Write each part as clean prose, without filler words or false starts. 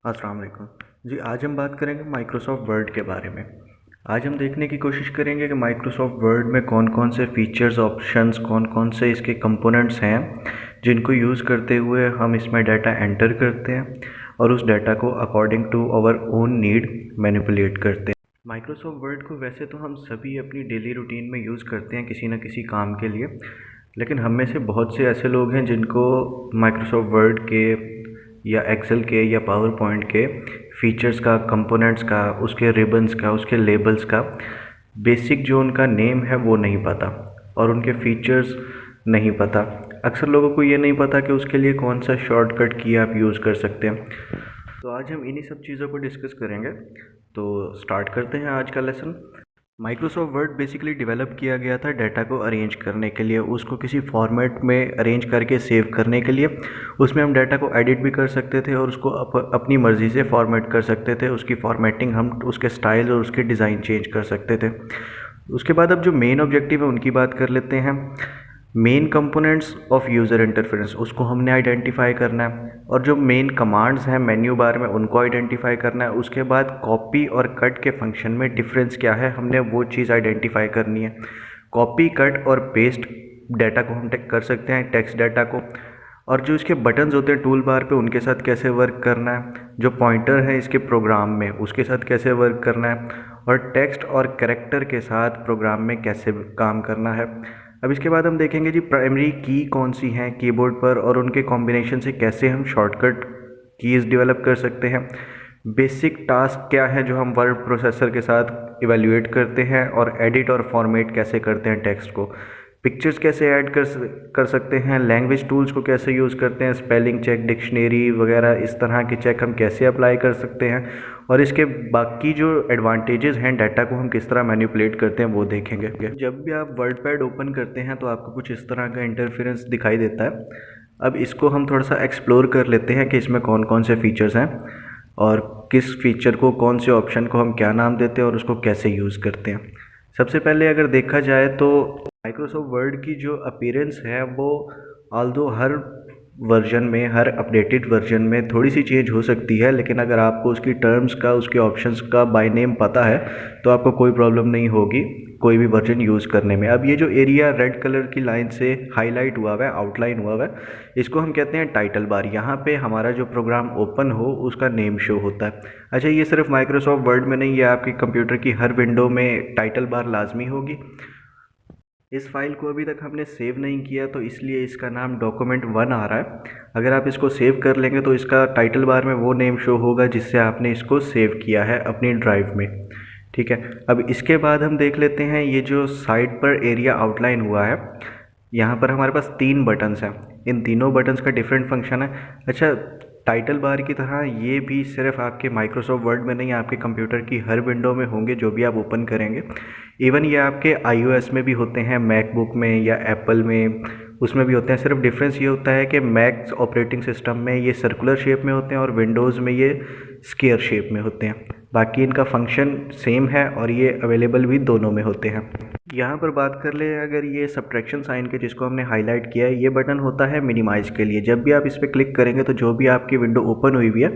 अस्सलाम वालेकुम। जी, आज हम बात करेंगे माइक्रोसॉफ्ट वर्ड के बारे में। आज हम देखने की कोशिश करेंगे कि माइक्रोसॉफ्ट वर्ड में कौन-कौन से फीचर्स, ऑप्शंस, कौन-कौन से इसके कंपोनेंट्स हैं, जिनको यूज़ करते हुए हम इसमें डाटा एंटर करते हैं और उस डाटा को according to our own need manipulate करते हैं। माइक्रोसॉफ्ट वर्ड को वैसे तो हम सभी अपनी डेली रूटीन में यूज़ करते हैं किसी न किसी काम के लिए, लेकिन हम में से बहुत से ऐसे लोग हैं जिनको माइक्रोसॉफ्ट वर्ड के या एक्सेल के या पावर पॉइंट के फीचर्स का, कंपोनेंट्स का, उसके रिबन्स का, उसके लेबल्स का बेसिक जो उनका नेम है वो नहीं पता और उनके फीचर्स नहीं पता। अक्सर लोगों को ये नहीं पता कि उसके लिए कौन सा शॉर्टकट की आप यूज़ कर सकते हैं। तो आज हम इन्हीं सब चीज़ों को डिस्कस करेंगे। तो स्टार्ट करते हैं आज का lesson. Microsoft word basically develop किया गया था डाटा को अरेंज करने के लिए, उसको किसी फॉर्मेट में अरेंज करके सेव करने के लिए। उसमें हम डाटा को एडिट भी कर सकते थे और उसको अपनी मर्ज़ी से फॉर्मेट कर सकते थे। उसकी फॉर्मेटिंग हम उसके स्टाइल और उसके डिज़ाइन चेंज कर सकते थे। उसके बाद अब जो मेन ऑब्जेक्टिव है उनकी बात कर लेते हैं। Main components of user interference, उसको हमने आइडेंटिफाई करना है और जो मेन कमांड्स हैं मेन्यू बार में उनको आइडेंटिफाई करना है। उसके बाद कॉपी और कट के फंक्शन में डिफरेंस क्या है, हमने वो चीज़ आइडेंटिफाई करनी है। कॉपी, कट और पेस्ट डाटा को हम कर सकते हैं, टेक्स्ट डाटा को। और जो इसके बटन्स होते हैं टूल बार पे उनके साथ कैसे वर्क करना है, जो पॉइंटर है इसके प्रोग्राम में उसके साथ कैसे वर्क करना है, और टेक्स्ट और कैरेक्टर के साथ प्रोग्राम में कैसे काम करना है। अब इसके बाद हम देखेंगे जी प्राइमरी की कौन सी हैं कीबोर्ड पर और उनके कॉम्बिनेशन से कैसे हम शॉर्टकट कीज़ डेवलप कर सकते हैं। बेसिक टास्क क्या है जो हम वर्ड प्रोसेसर के साथ इवेल्युएट करते हैं, और एडिट और फॉर्मेट कैसे करते हैं टेक्स्ट को। पिक्चर्स कैसे ऐड कर सकते हैं, लैंग्वेज टूल्स को कैसे यूज़ करते हैं, स्पेलिंग चेक, डिक्शनरी वगैरह इस तरह के चेक हम कैसे अप्लाई कर सकते हैं, और इसके बाकी जो एडवांटेजेस हैं डाटा को हम किस तरह मैनिपुलेट करते हैं वो देखेंगे। जब भी आप वर्ड पैड ओपन करते हैं तो आपको कुछ इस तरह का इंटरफेरेंस दिखाई देता है। अब इसको हम थोड़ा सा एक्सप्लोर कर लेते हैं कि इसमें कौन कौन से फीचर्स हैं और किस फीचर को, कौन से ऑप्शन को हम क्या नाम देते हैं और उसको कैसे यूज़ करते हैं। सबसे पहले अगर देखा जाए तो माइक्रोसॉफ्ट वर्ड की जो अपीयरेंस है वो ऑल्दो हर वर्जन में, हर अपडेटेड वर्जन में थोड़ी सी चेंज हो सकती है, लेकिन अगर आपको उसकी टर्म्स का, उसके ऑप्शंस का बाय नेम पता है तो आपको कोई प्रॉब्लम नहीं होगी कोई भी वर्जन यूज़ करने में। अब ये जो एरिया रेड कलर की लाइन से हाईलाइट हुआ हुआ है, आउटलाइन हुआ हुआ है, इसको हम कहते हैं टाइटल बार। यहाँ पे हमारा जो प्रोग्राम ओपन हो उसका नेम शो होता है। अच्छा, ये सिर्फ माइक्रोसॉफ्ट वर्ड में नहीं है, आपकी कंप्यूटर की हर विंडो में टाइटल बार लाजमी होगी। इस फाइल को अभी तक हमने सेव नहीं किया तो इसलिए इसका नाम document1 आ रहा है। अगर आप इसको सेव कर लेंगे तो इसका टाइटल बार में वो नेम शो होगा जिससे आपने इसको सेव किया है अपनी ड्राइव में। ठीक है, अब इसके बाद हम देख लेते हैं ये जो साइड पर एरिया आउटलाइन हुआ है, यहाँ पर हमारे पास 3 बटन्स हैं। इन तीनों बटन्स का डिफरेंट फंक्शन है। अच्छा, टाइटल बार की तरह ये भी सिर्फ आपके माइक्रोसॉफ्ट वर्ड में नहीं, आपके कंप्यूटर की हर विंडो में होंगे जो भी आप ओपन करेंगे। इवन ये आपके iOS में भी होते हैं, मैकबुक में या एप्पल में, उसमें भी होते हैं। सिर्फ डिफरेंस ये होता है कि मैक ऑपरेटिंग सिस्टम में ये सर्कुलर शेप में होते हैं और विंडोज़ में ये स्क्वायर शेप में होते हैं। बाकी इनका फंक्शन सेम है और ये अवेलेबल भी दोनों में होते हैं। यहाँ पर बात कर ले अगर ये सब्ट्रैक्शन साइन के, जिसको हमने हाईलाइट किया है, ये बटन होता है मिनिमाइज़ के लिए। जब भी आप इस पर क्लिक करेंगे तो जो भी आपकी विंडो ओपन हुई हुई है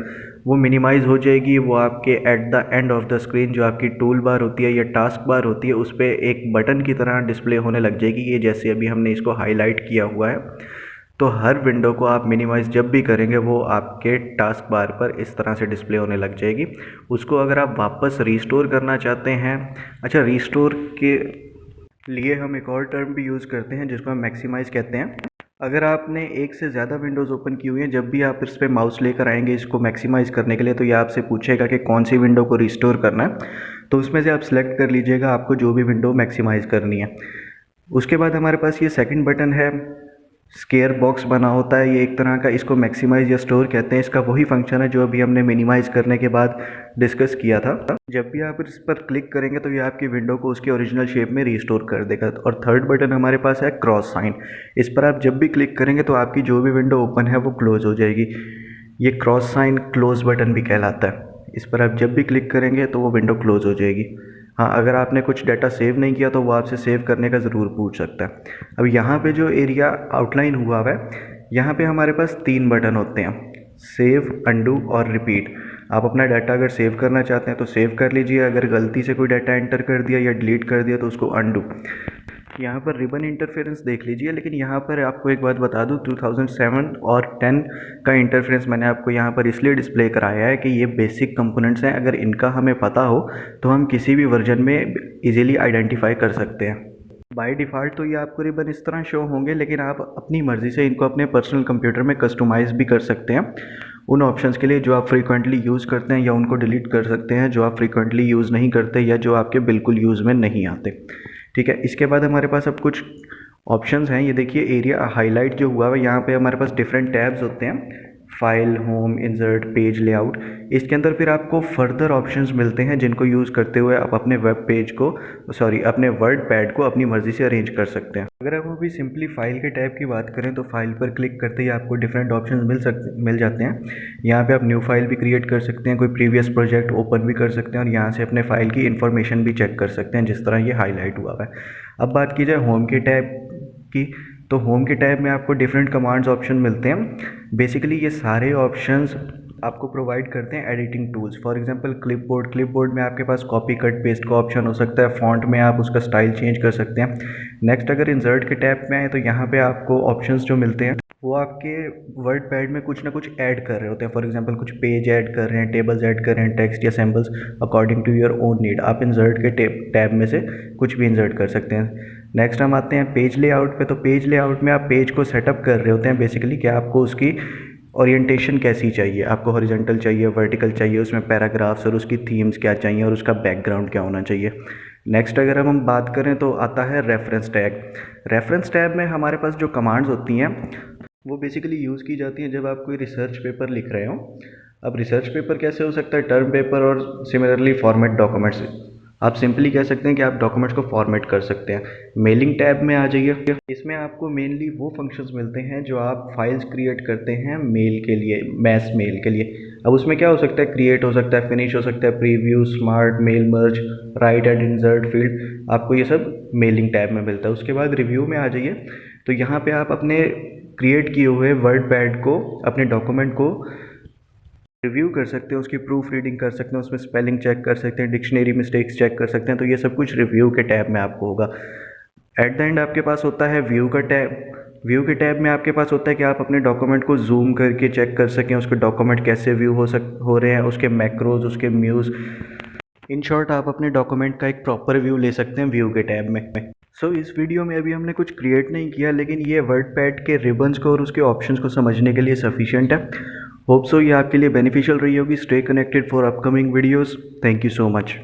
वो मिनिमाइज़ हो जाएगी। वो आपके at the end of the screen जो आपकी टूल बार होती है या टास्क बार होती है उस पर एक बटन की तरह डिस्प्ले होने लग जाएगी। ये जैसे अभी हमने इसको हाईलाइट किया हुआ है, तो हर विंडो को आप मिनिमाइज़ जब भी करेंगे वो आपके टास्क बार पर इस तरह से डिस्प्ले होने लग जाएगी। उसको अगर आप वापस रीस्टोर करना चाहते हैं, अच्छा, रीस्टोर के लिए हम एक और टर्म भी यूज़ करते हैं जिसको हम मैक्सिमाइज़ कहते हैं। अगर आपने एक से ज़्यादा विंडोज़ ओपन की हुई हैं, जब भी आप इस पर माउस लेकर आएंगे इसको मैक्सिमाइज़ करने के लिए, तो ये आपसे पूछेगा कि कौन सी विंडो को रिस्टोर करना है। तो उसमें से आप सिलेक्ट कर लीजिएगा आपको जो भी विंडो मैक्सिमाइज़ करनी है। उसके बाद हमारे पास ये सेकंड बटन है, स्केयर बॉक्स बना होता है ये एक तरह का, इसको मैक्सिमाइज़ या स्टोर कहते हैं। इसका वही फंक्शन है जो अभी हमने मिनिमाइज़ करने के बाद डिस्कस किया था। जब भी आप इस पर क्लिक करेंगे तो ये आपकी विंडो को उसके ओरिजिनल शेप में रीस्टोर कर देगा। और थर्ड बटन हमारे पास है क्रॉस साइन। इस पर आप जब भी क्लिक करेंगे तो आपकी जो भी विंडो ओपन है वो क्लोज़ हो जाएगी। ये क्रॉस साइन क्लोज़ बटन भी कहलाता है। इस पर आप जब भी क्लिक करेंगे तो वो विंडो क्लोज़ हो जाएगी। हाँ, अगर आपने कुछ डाटा सेव नहीं किया तो वो आपसे सेव करने का ज़रूर पूछ सकता है। अब यहाँ पे जो एरिया आउटलाइन हुआ हुआ है, यहाँ पे हमारे पास 3 बटन होते हैं, सेव, अंडू और रिपीट। आप अपना डाटा अगर सेव करना चाहते हैं तो सेव कर लीजिए, अगर गलती से कोई डाटा एंटर कर दिया या डिलीट कर दिया तो उसको अनडू। यहाँ पर रिबन इंटरफेरेंस देख लीजिए, लेकिन यहाँ पर आपको एक बात बता दूँ, 2007 और 10 का इंटरफेरेंस मैंने आपको यहाँ पर इसलिए डिस्प्ले कराया है कि ये बेसिक कंपोनेंट्स हैं, अगर इनका हमें पता हो तो हम किसी भी वर्जन में इजीली आइडेंटिफाई कर सकते हैं। बाय डिफ़ॉल्ट तो ये आपको रिबन इस तरह शो होंगे, लेकिन आप अपनी मर्ज़ी से इनको अपने पर्सनल कंप्यूटर में कस्टमाइज़ भी कर सकते हैं उन ऑप्शंस के लिए जो आप फ्रीक्वेंटली यूज़ करते हैं, या उनको डिलीट कर सकते हैं जो आप फ्रीक्वेंटली यूज़ नहीं करते या जो आपके बिल्कुल यूज़ में नहीं आते। ठीक है, इसके बाद हमारे पास अब कुछ ऑप्शंस हैं। ये देखिए एरिया हाईलाइट जो हुआ है, यहाँ पे हमारे पास डिफरेंट टैब्स होते हैं, file, home, insert, page layout. इसके अंदर फिर आपको फर्दर ऑप्शंस मिलते हैं जिनको यूज़ करते हुए आप अपने वेब पेज को अपने वर्ड पैड को अपनी मर्ज़ी से अरेंज कर सकते हैं। अगर आप अभी सिंपली फाइल के टैब की बात करें तो फाइल पर क्लिक करते ही आपको डिफरेंट ऑप्शन मिल जाते हैं। यहाँ पे आप न्यू फाइल भी क्रिएट कर सकते हैं, कोई प्रीवियस प्रोजेक्ट ओपन भी कर सकते हैं और यहाँ से अपने फाइल की इन्फॉर्मेशन भी चेक कर सकते हैं, जिस तरह ये हाईलाइट हुआ है। अब बात की जाए होम के टैब की, तो होम के टैब में आपको डिफरेंट कमांड्स ऑप्शन मिलते हैं। बेसिकली ये सारे ऑप्शंस आपको प्रोवाइड करते हैं editing tools. For example clipboard में आपके पास कॉपी कट पेस्ट का ऑप्शन हो सकता है, फॉन्ट में आप उसका स्टाइल चेंज कर सकते हैं। नेक्स्ट अगर इंसर्ट के टैब में आए तो यहाँ पे आपको ऑप्शंस जो मिलते हैं वो आपके वर्ड पैड में कुछ ना कुछ ऐड कर रहे होते हैं। फॉर एग्जांपल कुछ पेज ऐड कर रहे हैं, टेबल्स ऐड कर रहे हैं, टेक्स्ट या symbols according to your own need. आप इंसर्ट के टैब में से कुछ भी इंसर्ट कर सकते हैं। नेक्स्ट हम आते हैं पेज लेआउट पे। तो पेज लेआउट में आप पेज को सेटअप कर रहे होते हैं बेसिकली कि आपको उसकी ओरिएंटेशन कैसी चाहिए, आपको हॉरिजॉन्टल चाहिए, वर्टिकल चाहिए, उसमें पैराग्राफ्स और उसकी थीम्स क्या चाहिए और उसका बैकग्राउंड क्या होना चाहिए। नेक्स्ट अगर हम बात करें तो आता है रेफरेंस टैग। रेफरेंस टैब में हमारे पास जो कमांड्स होती हैं वो बेसिकली यूज़ की जाती हैं जब आप कोई रिसर्च पेपर लिख रहे हो। अब रिसर्च पेपर कैसे हो सकता है, टर्म पेपर और सिमिलरली फॉर्मेट डॉक्यूमेंट्स। आप सिंपली कह सकते हैं कि आप डॉक्यूमेंट्स को फॉर्मेट कर सकते हैं। मेलिंग टैब में आ जाइए, इसमें आपको मेनली वो फंक्शंस मिलते हैं जो आप फाइल्स क्रिएट करते हैं मेल के लिए, मैस मेल के लिए। अब उसमें क्या हो सकता है, क्रिएट हो सकता है, फिनिश हो सकता है, preview, smart, mail merge, write and insert field, आपको ये सब मेलिंग टैब में मिलता है। उसके बाद रिव्यू में आ जाइए, तो यहाँ पे आप अपने क्रिएट किए हुए वर्ड पैड को, अपने डॉक्यूमेंट को रिव्यू कर सकते हैं, उसकी प्रूफ रीडिंग कर सकते हैं, उसमें स्पेलिंग चेक कर सकते हैं, डिक्शनरी मिस्टेक्स चेक कर सकते हैं। तो ये सब कुछ रिव्यू के टैब में आपको होगा। एट द एंड आपके पास होता है व्यू का टैब। व्यू के टैब में आपके पास होता है कि आप अपने डॉक्यूमेंट को जूम करके चेक कर सकें, उसके डॉक्यूमेंट कैसे व्यू हो रहे हैं, उसके मैक्रोज, उसके म्यूज़, इन शॉर्ट आप अपने डॉक्यूमेंट का एक प्रॉपर व्यू ले सकते हैं व्यू के टैब में। इस वीडियो में अभी हमने कुछ क्रिएट नहीं किया, लेकिन ये वर्ड पैड के रिबन्स को और उसके ऑप्शंस को समझने के लिए सफिशिएंट है। होप सो ये आपके लिए बेनिफिशियल रही होगी। Stay connected for upcoming videos. Thank you so much.